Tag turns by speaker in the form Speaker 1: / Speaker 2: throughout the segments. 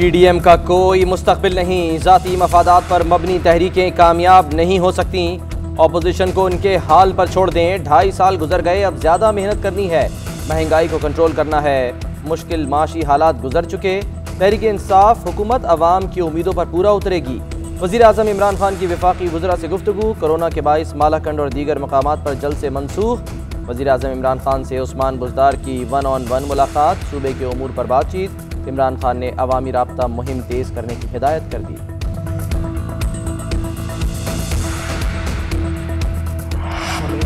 Speaker 1: PDM का कोई मुस्तकबिल नहीं, ज़ाती मफादात पर मबनी तहरीकें कामयाब नहीं हो सकती। अपोजिशन को उनके हाल पर छोड़ दें। 2.5 साल गुजर गए, अब ज़्यादा मेहनत करनी है, महंगाई को कंट्रोल करना है, मुश्किल माशी हालात गुजर चुके। तहरीक इंसाफ हुकूमत अवाम की उम्मीदों पर पूरा उतरेगी। वज़ीर आज़म इमरान खान की वफाकी वज़रा से गुफ्तगू। कोरोना के बाइस मालाकंड और दीगर मकामात पर जल्द से मनसूख। वज़ीर आज़म इमरान खान से उस्मान बुज़दार की 1-on-1 मुलाकात। सूबे के उमूर पर बातचीत। इमरान खान ने अवामी राब्ता मुहिम तेज़ करने की हिदायत कर दी।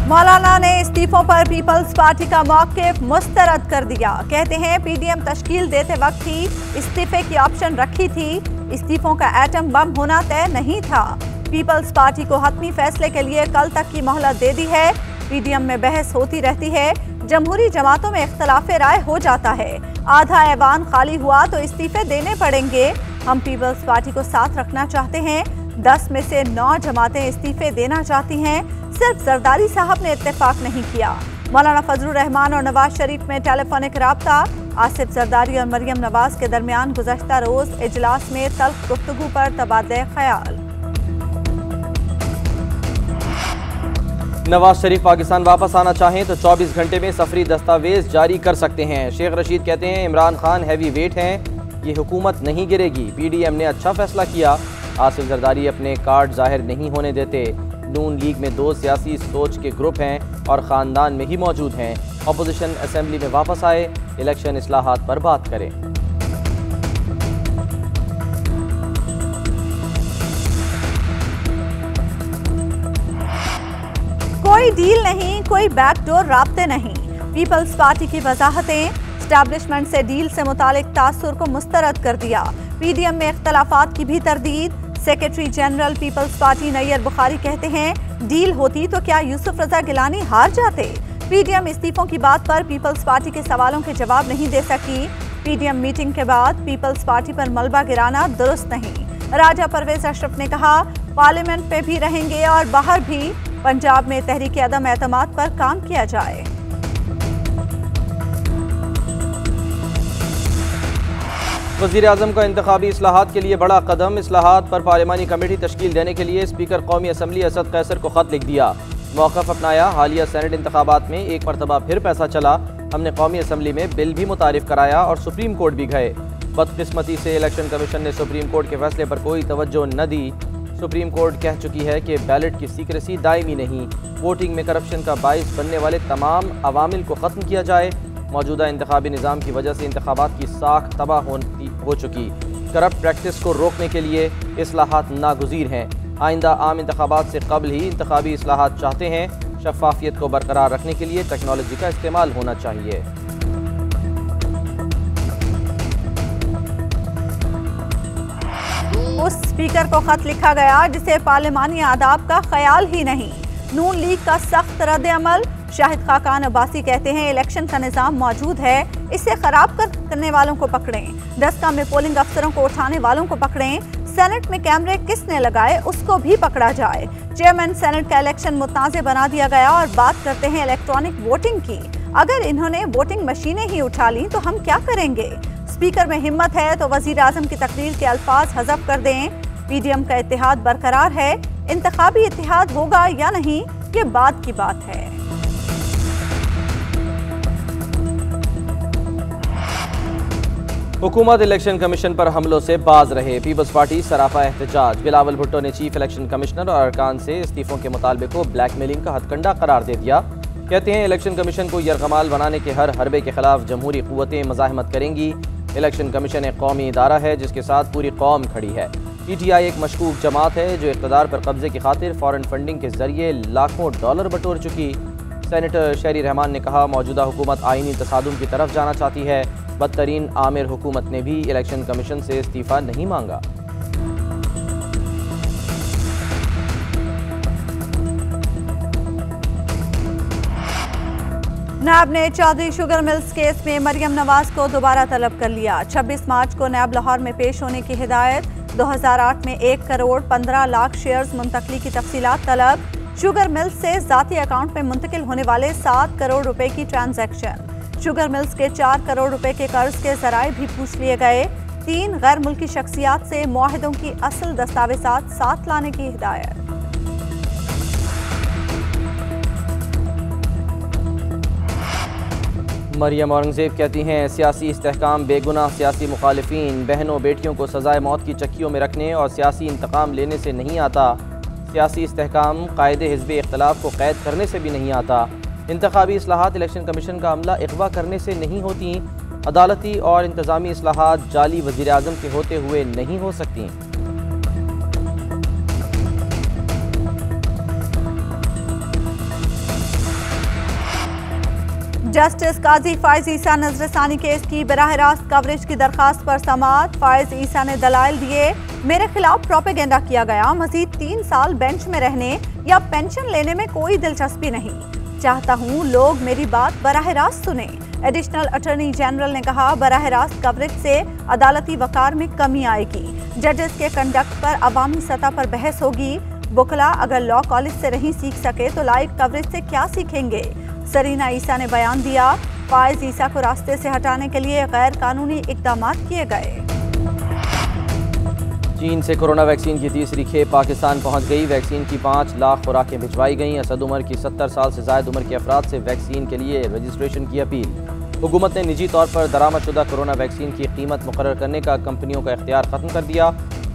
Speaker 2: मौलाना ने इस्तीफों पर पीपल्स पार्टी का मौक़िफ़ मुस्तरद कर दिया। कहते हैं पीडीएम तश्कील देते वक्त ही इस्तीफे की ऑप्शन रखी थी, इस्तीफों का एटम बम होना तय नहीं था। पीपल्स पार्टी को हतमी फैसले के लिए कल तक की मोहलत दे दी है। पीडीएम में बहस होती रहती है, जमहूरी जमातों में इख्तलाफ राय हो जाता है, आधा ऐवान खाली हुआ तो इस्तीफे देने पड़ेंगे। हम पीपल्स पार्टी को साथ रखना चाहते हैं। 10 में से 9 जमातें इस्तीफे देना चाहती हैं, सिर्फ जरदारी साहब ने इत्तेफाक नहीं किया। मौलाना फजलुर रहमान और नवाज शरीफ में टेलीफोनिक राब्ता। आसिफ जरदारी और मरियम नवाज के दरमियान गुज़श्ता रोज इजलास में तल्ख गुफ्तगू पर तबादले ख्याल।
Speaker 1: नवाज शरीफ पाकिस्तान वापस आना चाहें तो 24 घंटे में सफरी दस्तावेज जारी कर सकते हैं। शेख रशीद कहते हैं इमरान खान हैवी वेट हैं, ये हुकूमत नहीं गिरेगी। पीडीएम ने अच्छा फैसला किया। आसिफ जरदारी अपने कार्ड जाहिर नहीं होने देते। नून लीग में 2 सियासी सोच के ग्रुप हैं और ख़ानदान में ही मौजूद हैं। अपोजिशन असेंबली में वापस आए, इलेक्शन इस्लाहात पर बात करें।
Speaker 2: कोई डील नहीं, कोई बैकडोर राब्ते नहीं। पीपल्स पार्टी की वजाहतें। एस्टैब्लिशमेंट से डील से मुतालिक तासुर को मुस्तरद कर दिया। पीडीएम में इख्तलाफात की भी तरदीद। Secretary general People's Party Nayyar Bukhari कहते हैं डील होती तो क्या यूसुफ रजा गिलानी हार जाते। पीडीएम इस्तीफों की बात पर पीपल्स पार्टी के सवालों के जवाब नहीं दे सकी। पीडीएम मीटिंग के बाद पीपल्स पार्टी पर मलबा गिराना दुरुस्त नहीं। राजा परवेज अशरफ ने कहा पार्लियामेंट पे भी रहेंगे और बाहर भी पंजाब में तहरीक अदम एतमाद पर काम किया जाए।
Speaker 1: वज़ीर आज़म का इंतखाबी इस्लाहात के लिए बड़ा कदम। इस्लाहात पर पार्लिमानी कमेटी तश्कील देने के लिए स्पीकर कौमी असम्बली असद कैसर को खत लिख दिया। मौक़िफ़ अपनाया। हालिया सेनेट इंतखाबात में एक मरतबा फिर पैसा चला। हमने कौमी असम्बली में बिल भी मुतारिफ कराया और सुप्रीम कोर्ट भी गए। बदकिस्मती से इलेक्शन कमीशन ने सुप्रीम कोर्ट के फैसले पर कोई तवज्जो न दी। सुप्रीम कोर्ट कह चुकी है कि बैलेट की सीक्रेसी दायमी नहीं। वोटिंग में करप्शन का बाइस बनने वाले तमाम अवामिल को ख़त्म किया जाए। मौजूदा इंतखाबी निज़ाम की वजह से इंतखाबात की साख तबाह हो चुकी। करप्ट प्रैक्टिस को रोकने के लिए इस्लाहात नागुज़ीर हैं। आइंदा आम इंतखाबात से कबल ही इंतखाबी इस्लाहात चाहते हैं। शफाफियत को बरकरार रखने के लिए टेक्नोलॉजी का इस्तेमाल होना चाहिए।
Speaker 2: उस स्पीकर को खत लिखा गया जिसे पार्लिमानी आदाब का ख्याल ही नहीं। नून लीग का सख्त रद्द अमल। शाहिद खाकान अब्बासी कहते हैं इलेक्शन का निज़ाम मौजूद है, इसे खराब करने वालों को पकड़ें। डस्का में पोलिंग अफसरों को उठाने वालों को पकड़ें। सेनेट में कैमरे किसने लगाए उसको भी पकड़ा जाए। चेयरमैन सेनेट का इलेक्शन मुतनाज़ बना दिया गया और बात करते हैं इलेक्ट्रॉनिक वोटिंग की। अगर इन्होंने वोटिंग मशीनें ही उठा ली तो हम क्या करेंगे। स्पीकर में हिम्मत है तो वज़ीर आज़म की तकरीर के अल्फाज हज़फ कर दें। पीडीएम का इत्तेहाद बरकरार है, इंतखाबी इत्तेहाद होगा या नहीं ये बात की बात है।
Speaker 1: हुकूमत इलेक्शन कमीशन पर हमलों से बाज रहे। पीपल्स पार्टी सराफा एहतजाज। बिलावल भुट्टो ने चीफ इलेक्शन कमिश्नर और अरकान से इस्तीफों के मुतालबे को ब्लैकमेलिंग का हथकंडा करार दे दिया। कहते हैं इलेक्शन कमीशन को यरगमाल बनाने के हर हरबे के खिलाफ जमहूरी क़ुव्वतें मज़ाहमत करेंगी। इलेक्शन कमीशन एक कौमी इदारा है जिसके साथ पूरी कौम खड़ी है। PTI एक मशकूक जमात है जो इक़्तिदार पर कब्जे की खातिर फ़ॉरेन फंडिंग के जरिए लाखों डॉलर बटोर चुकी। सेनेटर शहरी रहमान ने कहा मौजूदा हुकूमत आईनी तसादुम की तरफ जाना चाहती है। बदतरीन आमिर हुकूमत ने भी इलेक्शन कमीशन से इस्तीफ़ा नहीं मांगा।
Speaker 2: नैब ने चौधरी शुगर मिल्स केस में मरियम नवाज को दोबारा तलब कर लिया। 26 मार्च को नैब लाहौर में पेश होने की हिदायत। 2008 में 1 करोड़ 15 लाख शेयर्स मुंतकली की तफसीलात तलब। शुगर मिल्स से ज़ाती अकाउंट में मुंतकिल होने वाले 7 करोड़ रुपए की ट्रांजैक्शन, शुगर मिल्स के 4 करोड़ रुपए के कर्ज के जराए भी पूछ लिए गए। 3 गैर मुल्की शख्सियात से मुआहिदों की असल दस्तावेजात साथ लाने की हिदायत।
Speaker 1: मरियम औरंगजेब कहती हैं सियासी इस्तेहकाम बेगुनाह सियासी मुखालिफिन बहनों बेटियों को सजाए मौत की चक्कियों में रखने और सियासी इंतकाम लेने से नहीं आता। सियासी इस्तेहकाम कायदे हिज़्ब इख्तलाफ को कैद करने से भी नहीं आता। इंतखाबी इस्लाहात इलेक्शन कमीशन का अमला अगवा करने से नहीं होती। अदालती और इंतज़ामी इस्लाहात जाली वज़ीर आज़म के होते हुए नहीं हो सकती।
Speaker 2: जस्टिस काजी फायज ईसा नजरसानी केस की बराह रास्त कवरेज की दरखास्त पर समाअत। फायज ईसा ने दलाइल दिए, मेरे खिलाफ प्रोपेगेंडा किया गया, मजीद 3 साल बेंच में रहने या पेंशन लेने में कोई दिलचस्पी नहीं, चाहता हूँ लोग मेरी बात बराह रास्त सुने। एडिशनल अटॉर्नी जनरल ने कहा, बराह रास्त कवरेज से अदालती वकार में कमी आएगी, जजेस के कंडक्ट पर अवामी सतह पर बहस होगी। बुकला अगर लॉ कॉलेज से नहीं सीख सके तो लाइव कवरेज से क्या सीखेंगे। सरीना ईसा ने बयान दिया, फायज ईसा को रास्ते से हटाने के लिए गैर कानूनी इकदाम किए गए।
Speaker 1: चीन से कोरोना वैक्सीन की तीसरी खेप पाकिस्तान पहुंच गई। वैक्सीन की 5 लाख खुराकें भिजवाई गईं। असद उमर की 70 साल से ज़ायद उम्र के अफराद से वैक्सीन के लिए रजिस्ट्रेशन की अपील। हुकूमत ने निजी तौर पर दरामदशुदा कोरोना वैक्सीन की कीमत मुकर्रर करने का कंपनियों का इख्तियार ख़त्म कर दिया।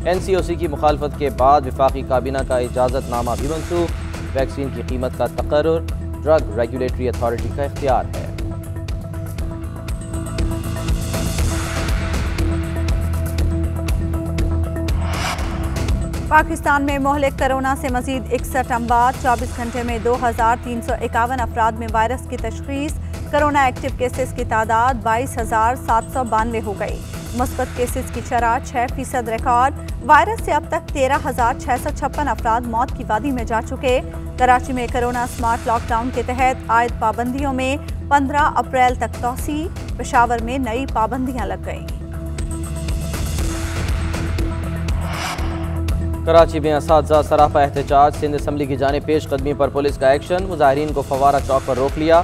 Speaker 1: NCOC की मुखालफत के बाद वफाकी काबीना का इजाज़तनामा भी मनसूख। वैक्सीन की कीमत का तकर्रुर ड्रग रेगुलेटरी अथॉरिटी का इख्तियार है।
Speaker 2: पाकिस्तान में मोहलिक कोरोना से मजीद 61 अमवात। 24 घंटे में 2351 अफराद में वायरस की तशखीस। कोरोना एक्टिव केसेस की तादाद 22,792 हो गई। मुस्बत केसेस की शरह 6% रिकॉर्ड। वायरस से अब तक 13,656 अफराद मौत की वादी में जा चुके। कराची में कोरोना स्मार्ट लॉकडाउन के तहत आयद पाबंदियों में 15 अप्रैल तक तोसी। पेशावर में नई पाबंदियां लग गईं।
Speaker 1: कराची में असातिज़ा सरापा एहतजाज। सिंध असम्बली की जानिब पेश कदमी पर पुलिस का एक्शन। मुजाहिरीन को फवारा चौक पर रोक लिया।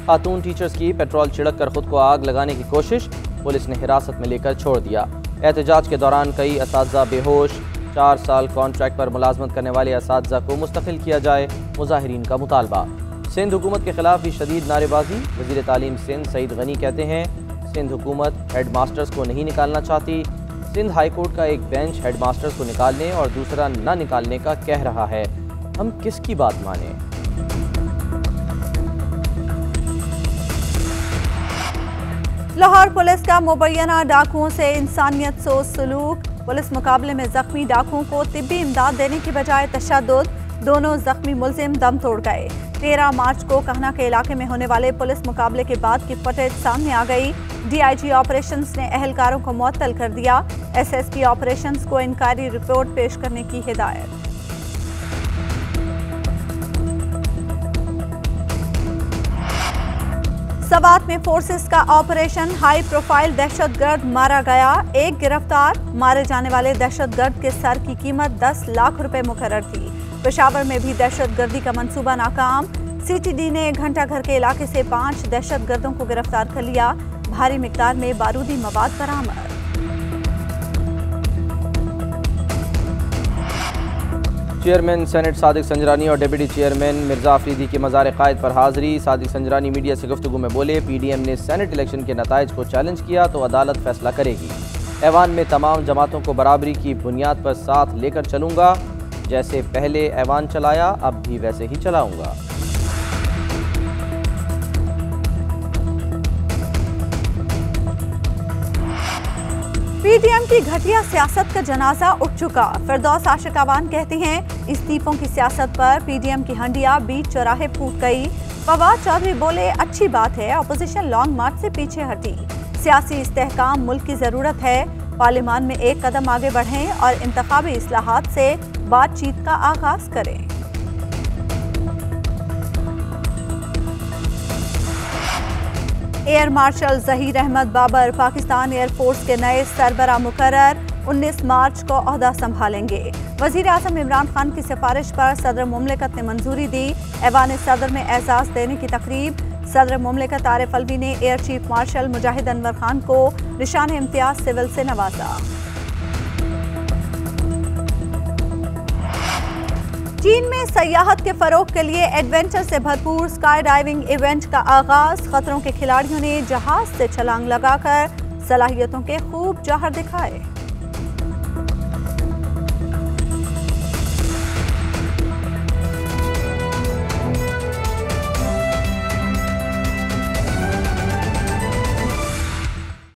Speaker 1: खातून टीचर्स की पेट्रोल छिड़क कर खुद को आग लगाने की कोशिश, पुलिस ने हिरासत में लेकर छोड़ दिया। एहतजाज के दौरान कई असातिज़ा बेहोश। 4 साल कॉन्ट्रैक्ट पर मुलाजमत करने वाले असातिज़ा को मुस्तकिल किया जाए, मुजाहिरीन का मुतालबा। सिंध हुकूमत के खिलाफ भी शदीद नारेबाजी। वज़ीर तालीम सिंध सईद गनी कहते हैं सिंध हुकूमत हेड मास्टर्स को नहीं निकालना चाहती। सिंध हाई कोर्ट का एक बेंच हेड मास्टर्स को निकालने और दूसरा न निकालने का कह रहा है, हम किसकी बात माने।
Speaker 2: लाहौर पुलिस का मुबैना डाकुओं से इंसानियत सोच सलूक। पुलिस मुकाबले में जख्मी डाकुओं को तिब्बी इमदाद देने की बजाय तशद्दुद। दोनों जख्मी मुलजिम दम तोड़ गए। 13 मार्च को कहना के इलाके में होने वाले पुलिस मुकाबले के बाद की फुटेज सामने आ गई। DIG ऑपरेशंस ने एहलकारों को मुअत्तल कर दिया। SSP ऑपरेशंस को इंक्वायरी रिपोर्ट पेश करने की हिदायत। सवात में फोर्सेस का ऑपरेशन। हाई प्रोफाइल दहशतगर्द मारा गया। एक गिरफ्तार। मारे जाने वाले दहशतगर्द के सर की कीमत 10 लाख रुपए मुकर्रर थी। पेशावर में भी दहशतगर्दी का मंसूबा नाकाम। CTD ने घंटा घर के इलाके से 5 दहशतगर्दों को गिरफ्तार कर लिया। भारी मिकदार में बारूदी मवाद बरामद।
Speaker 1: चेयरमैन सेनेट सादिक संजरानी और डिप्टी चेयरमैन मिर्जा अफरीदी की मज़ार कायद पर हाजिरी। सादिक संजरानी मीडिया से गुफ्तगू में बोले, PDM ने सेनेट इलेक्शन के नताइज को चैलेंज किया तो अदालत फैसला करेगी। ऐवान में तमाम जमातों को बराबरी की बुनियाद पर साथ लेकर चलूँगा। जैसे पहले ऐवान चलाया अब भी वैसे ही चलाऊँगा।
Speaker 2: PDM की घटिया सियासत का जनाजा उठ चुका। फिरदौस आशिक अवान कहती हैं इस्तीफों की सियासत पर PDM की हंडिया बीच चौराहे फूट गई। फवाद चौधरी बोले, अच्छी बात है अपोजिशन लॉन्ग मार्च से पीछे हटी। सियासी इस्तेहकाम मुल्क की जरूरत है। पार्लियामान में एक कदम आगे बढ़ें और इंतखाबी इस्लाहात से बातचीत का आगाज करें। Air marshal Zaheer Ahmed Babar Pakistan air force के नए सरबराह मुकर्रर। 19 मार्च को ओहदा संभालेंगे। वजीर आज़म इमरान खान की सिफारिश पर सदर मुमलिकत ने मंजूरी दी। ऐवान सदर में एजाज देने की तकरीब। सदर मुमलिकत आरिफ अलवी ने एयर चीफ मार्शल मुजाहिद अनवर खान को निशान इम्तियाज सिविल से नवाजा। चीन में सयाहत के फरोग के लिए एडवेंचर से भरपूर स्काई डाइविंग इवेंट का आगाज। खतरों के खिलाड़ियों ने जहाज से छलांग लगाकर सलाहियतों के खूब जौहर दिखाए।